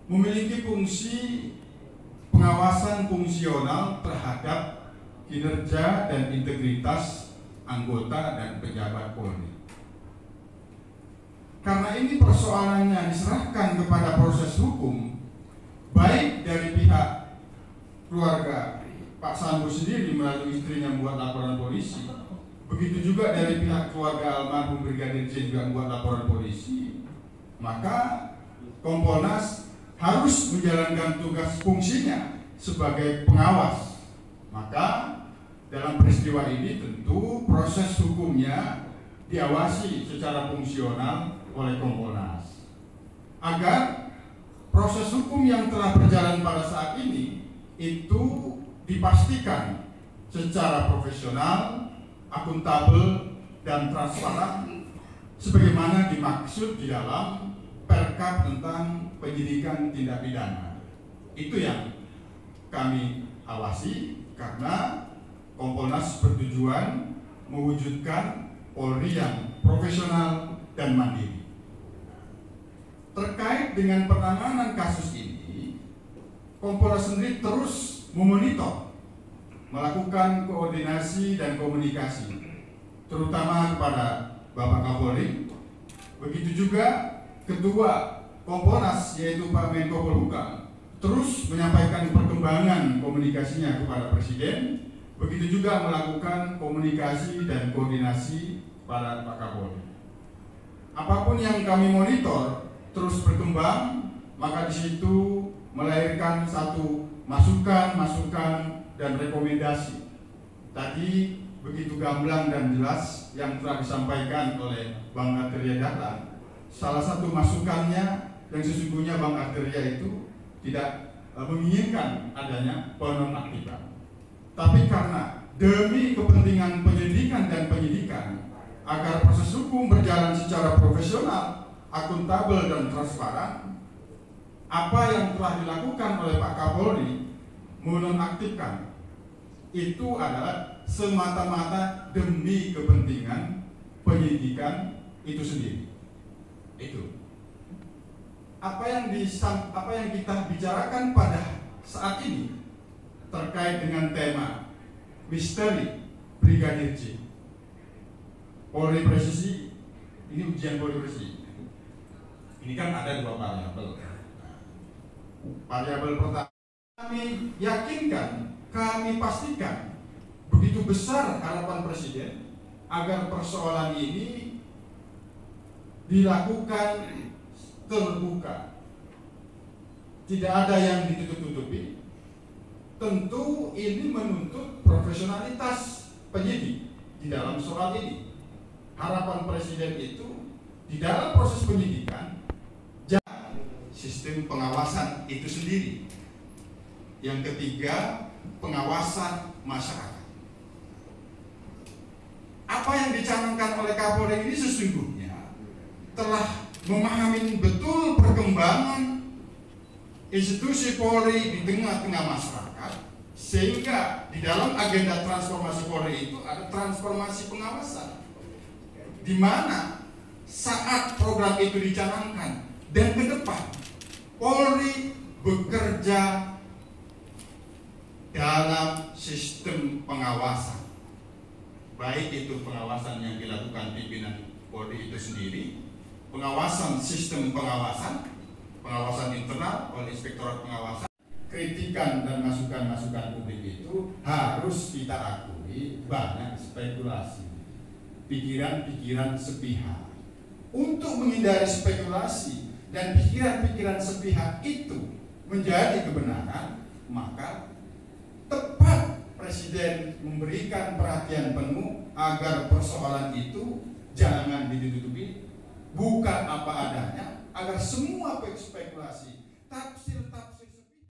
memiliki fungsi pengawasan fungsional terhadap kinerja dan integritas anggota dan pejabat Polri. Karena ini persoalannya diserahkan kepada proses hukum, baik dari pihak keluarga Pak Sambo sendiri melalui istrinya membuat laporan polisi, begitu juga dari pihak keluarga almarhum Brigadir J juga membuat laporan polisi, maka Kompolnas harus menjalankan tugas fungsinya sebagai pengawas. Maka dalam peristiwa ini tentu proses hukumnya diawasi secara fungsional oleh Kompolnas agar proses hukum yang telah berjalan pada saat ini itu dipastikan secara profesional, akuntabel, dan transparan sebagaimana dimaksud di dalam Perkap tentang penyidikan tindak pidana. Itu yang kami awasi karena Kompolnas bertujuan mewujudkan Polri yang profesional dan mandiri. Terkait dengan penanganan kasus ini, Kompolnas sendiri terus memonitor, melakukan koordinasi dan komunikasi, terutama kepada Bapak Kapolri, begitu juga Ketua Kompolnas yaitu Pak Menko Polhukam terus menyampaikan perkembangan komunikasinya kepada Presiden, begitu juga melakukan komunikasi dan koordinasi pada Pak Kapolri. Apapun yang kami monitor terus berkembang, maka di situ melahirkan satu masukan dan rekomendasi. Tadi begitu gamblang dan jelas yang telah disampaikan oleh Bang Arteria Dahlan. Salah satu masukannya yang sesungguhnya Bang Arteria itu tidak menginginkan adanya penonaktifan. Tapi karena demi kepentingan penyelidikan dan penyidikan agar proses hukum berjalan secara profesional, akuntabel dan transparan, apa yang telah dilakukan oleh Pak Kapolri menonaktifkan itu adalah semata-mata demi kepentingan penyidikan itu sendiri. Itu apa yang kita bicarakan pada saat ini terkait dengan tema misteri Brigadir J. Polri presisi, ini ujian Polri presisi. Ini kan ada dua variabel. Variabel pertama, kami yakinkan, kami pastikan begitu besar harapan Presiden agar persoalan ini dilakukan terbuka, tidak ada yang ditutup-tutupi. Tentu ini menuntut profesionalitas penyidik di dalam soal ini. Harapan Presiden itu di dalam proses penyidikan sistem pengawasan itu sendiri. Yang ketiga, pengawasan masyarakat. Apa yang dicanangkan oleh Kapolri ini sesungguhnya telah memahami betul perkembangan institusi Polri di tengah-tengah masyarakat, sehingga di dalam agenda transformasi Polri itu ada transformasi pengawasan, di mana saat program itu dicanangkan dan ke depan Polri bekerja dalam sistem pengawasan, baik itu pengawasan yang dilakukan pimpinan Polri itu sendiri, pengawasan sistem pengawasan internal oleh Inspektorat Pengawasan. Kritikan dan masukan-masukan publik itu harus kita akui banyak spekulasi, pikiran-pikiran sepihak. Untuk menghindari spekulasi dan pikiran-pikiran sepihak itu menjadi kebenaran, maka tepat Presiden memberikan perhatian penuh agar persoalan itu jangan ditutupi, bukan apa adanya, agar semua spekulasi, tafsir